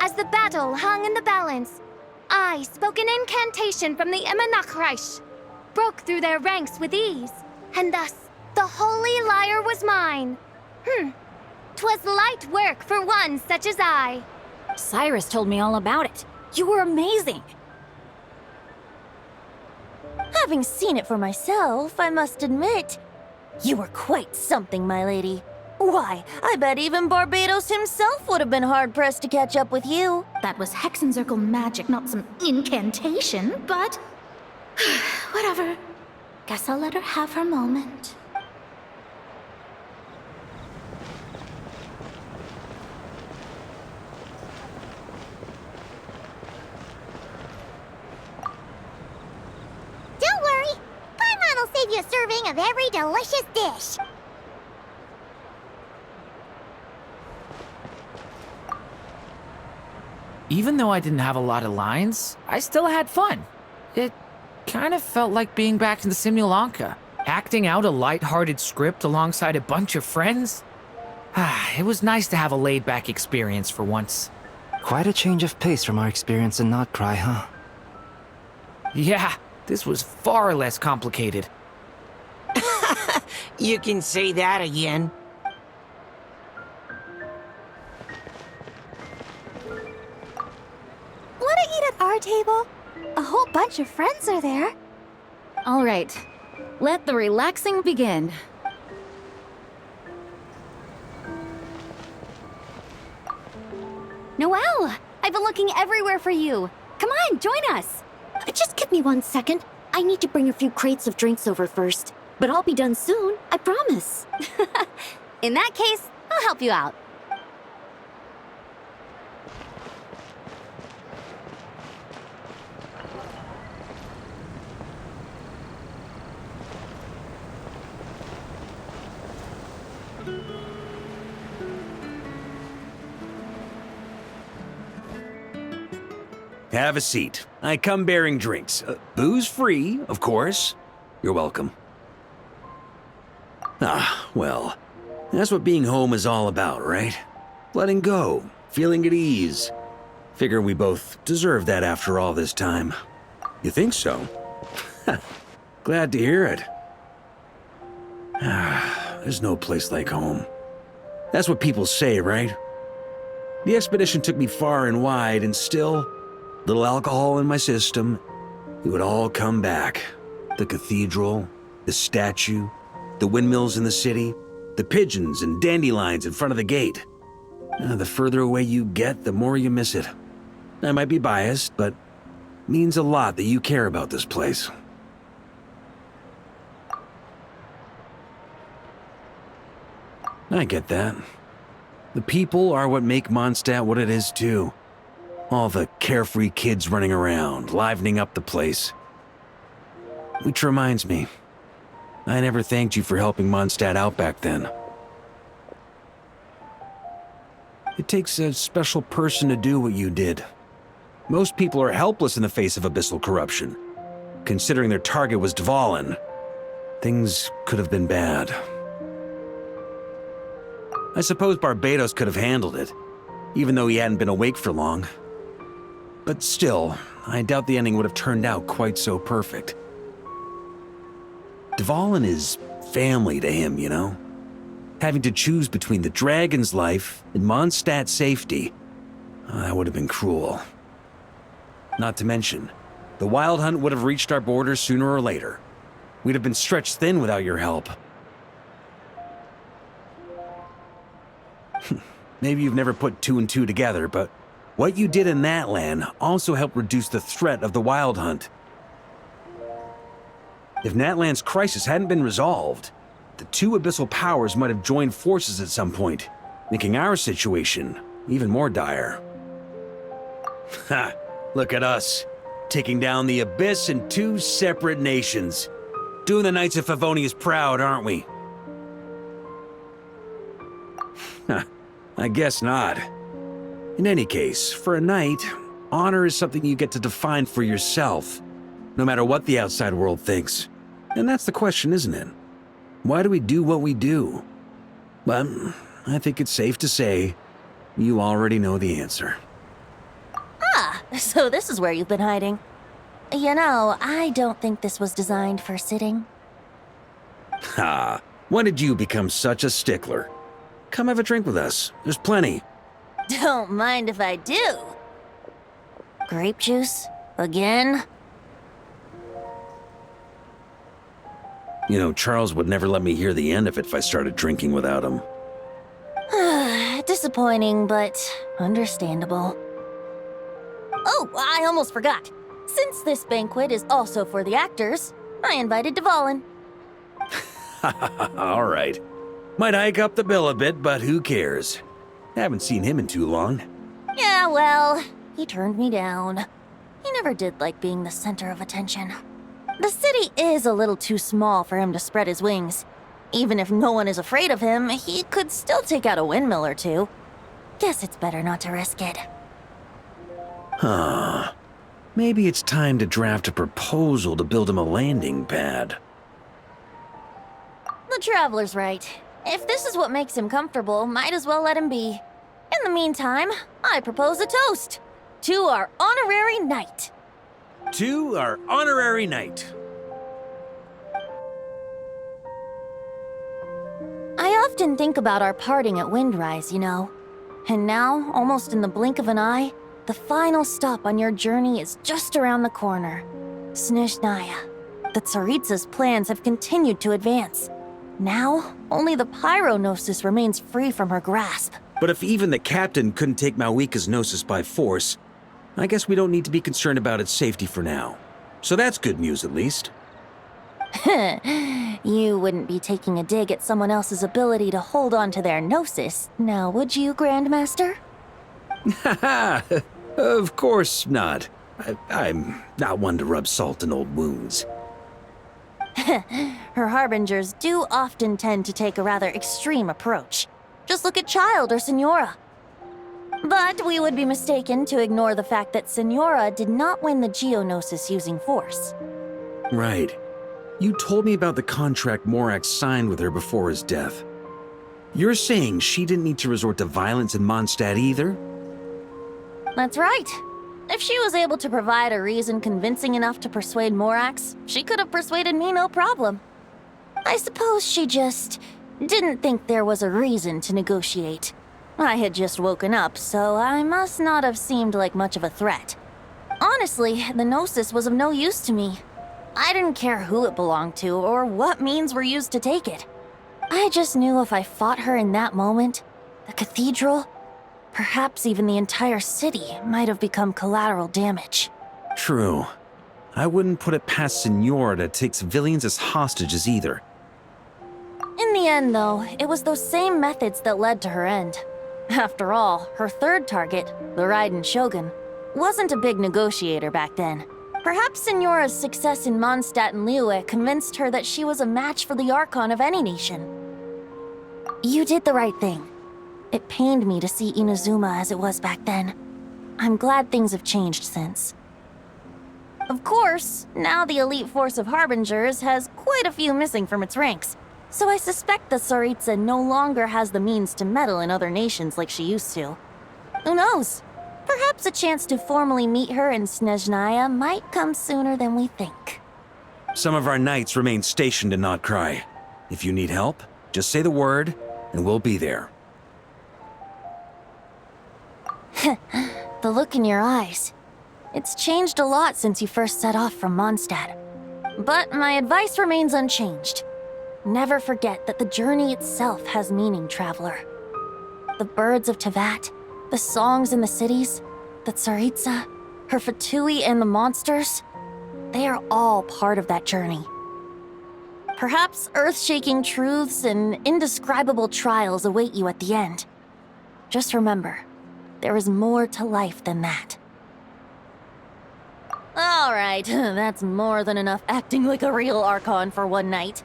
As the battle hung in the balance, I spoke an incantation from the Emanachreich, broke through their ranks with ease, and thus the holy lyre was mine. 'Twas light work for one such as I. Cyrus told me all about it. You were amazing. Having seen it for myself, I must admit, you were quite something, my lady. Why, I bet even Barbados himself would have been hard-pressed to catch up with you. That was Hexencircle magic, not some incantation, but... whatever. Guess I'll let her have her moment. Don't worry, Paimon will save you a serving of every delicious dish. Even though I didn't have a lot of lines, I still had fun. It kind of felt like being back in the Simulanka, acting out a light-hearted script alongside a bunch of friends. It was nice to have a laid-back experience for once. Quite a change of pace from our experience in Notcry, huh? Yeah, this was far less complicated. You can say that again. Wanna eat at our table? A whole bunch of friends are there. All right, let the relaxing begin. Noelle, I've been looking everywhere for you. Come on, join us. Just give me 1 second. I need to bring a few crates of drinks over first. But I'll be done soon, I promise. In that case, I'll help you out. Have a seat. I come bearing drinks. Booze free, of course. You're welcome. Well, that's what being home is all about, right? Letting go, feeling at ease. Figure we both deserve that after all this time. You think so? Glad to hear it. There's no place like home. That's what people say, right? The expedition took me far and wide, and still, little alcohol in my system, it would all come back. The cathedral, the statue, the windmills in the city, the pigeons and dandelions in front of the gate. The further away you get, the more you miss it. I might be biased, but it means a lot that you care about this place. I get that. The people are what make Mondstadt what it is, too. All the carefree kids running around, livening up the place. Which reminds me, I never thanked you for helping Mondstadt out back then. It takes a special person to do what you did. Most people are helpless in the face of abyssal corruption. Considering their target was Dvalin, things could have been bad. I suppose Barbados could have handled it, even though he hadn't been awake for long. But still, I doubt the ending would have turned out quite so perfect. Dvalin is family to him, you know? Having to choose between the dragon's life and Mondstadt's safety, that would have been cruel. Not to mention, the Wild Hunt would have reached our borders sooner or later. We'd have been stretched thin without your help. Maybe you've never put two and two together, but what you did in that land also helped reduce the threat of the Wild Hunt. If Natlan's crisis hadn't been resolved, the two abyssal powers might have joined forces at some point, making our situation even more dire. Ha! Look at us, taking down the Abyss in two separate nations. Doing the Knights of Favonius proud, aren't we? I guess not. In any case, for a knight, honor is something you get to define for yourself, no matter what the outside world thinks. And that's the question, isn't it? Why do we do what we do? Well, I think it's safe to say you already know the answer. So this is where you've been hiding. You know, I don't think this was designed for sitting. Ha! When did you become such a stickler? Come have a drink with us. There's plenty. Don't mind if I do. Grape juice? Again? You know, Charles would never let me hear the end of it if I started drinking without him. Disappointing, but understandable. Oh, I almost forgot. Since this banquet is also for the actors, I invited Dvalin. All right. Might hike up the bill a bit, but who cares? Haven't seen him in too long. Yeah, well, he turned me down. He never did like being the center of attention. The city is a little too small for him to spread his wings. Even if no one is afraid of him, he could still take out a windmill or two. Guess it's better not to risk it. Huh. Maybe it's time to draft a proposal to build him a landing pad. The Traveler's right. If this is what makes him comfortable, might as well let him be. In the meantime, I propose a toast to our honorary knight. To our honorary knight. I often think about our parting at Windrise, you know. And now, almost in the blink of an eye, the final stop on your journey is just around the corner. Snezhnaya. The Tsaritsa's plans have continued to advance. Now, only the Pyronosis remains free from her grasp. But if even the captain couldn't take Malwika's Gnosis by force, I guess we don't need to be concerned about its safety for now. So that's good news, at least. You wouldn't be taking a dig at someone else's ability to hold on to their Gnosis, now would you, Grandmaster? Haha! Of course not. I'm not one to rub salt in old wounds. Her harbingers do often tend to take a rather extreme approach. Just look at Child or Signora. But we would be mistaken to ignore the fact that Signora did not win the Geonosis using force. Right. You told me about the contract Morax signed with her before his death. You're saying she didn't need to resort to violence in Mondstadt either? That's right. If she was able to provide a reason convincing enough to persuade Morax, she could have persuaded me no problem. I suppose she just didn't think there was a reason to negotiate. I had just woken up, so I must not have seemed like much of a threat. Honestly, the Gnosis was of no use to me. I didn't care who it belonged to or what means were used to take it. I just knew if I fought her in that moment, the cathedral, perhaps even the entire city, might have become collateral damage. True. I wouldn't put it past Signora to take civilians as hostages either. In the end, though, it was those same methods that led to her end. After all, her third target, the Raiden Shogun, wasn't a big negotiator back then. Perhaps Signora's success in Mondstadt and Liyue convinced her that she was a match for the Archon of any nation. You did the right thing. It pained me to see Inazuma as it was back then. I'm glad things have changed since. Of course, now the elite force of Harbingers has quite a few missing from its ranks, so I suspect the Tsaritsa no longer has the means to meddle in other nations like she used to. Who knows? Perhaps a chance to formally meet her in Snezhnaya might come sooner than we think. Some of our knights remain stationed in Notcry. If you need help, just say the word, and we'll be there. The look in your eyes. It's changed a lot since you first set off from Mondstadt. But my advice remains unchanged. Never forget that the journey itself has meaning, traveler. The birds of Tevat, the songs in the cities, the Tsaritsa, her Fatui and the monsters, they are all part of that journey. Perhaps earth-shaking truths and indescribable trials await you at the end. Just remember, there is more to life than that. All right, that's more than enough acting like a real Archon for one night.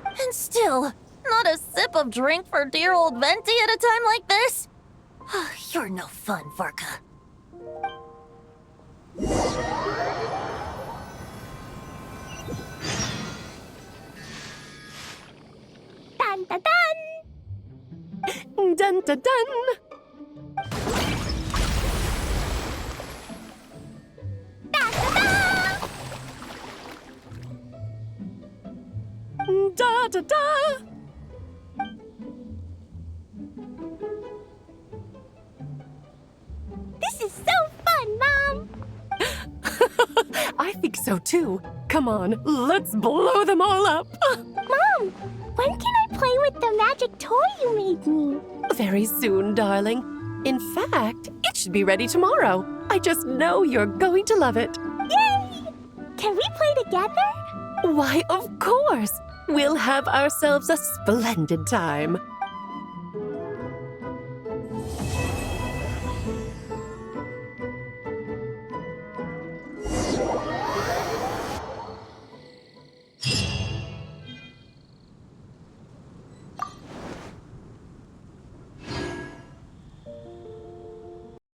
And still, not a sip of drink for dear old Venti at a time like this? You're no fun, Varka. Dun dun dun! Dun dun dun! da da! This is so fun, Mom! I think so too. Come on, let's blow them all up. Mom, when can I play with the magic toy you made me? Very soon, darling. In fact, it should be ready tomorrow. I just know you're going to love it. Yay! Can we play together? Why, of course. We'll have ourselves a splendid time.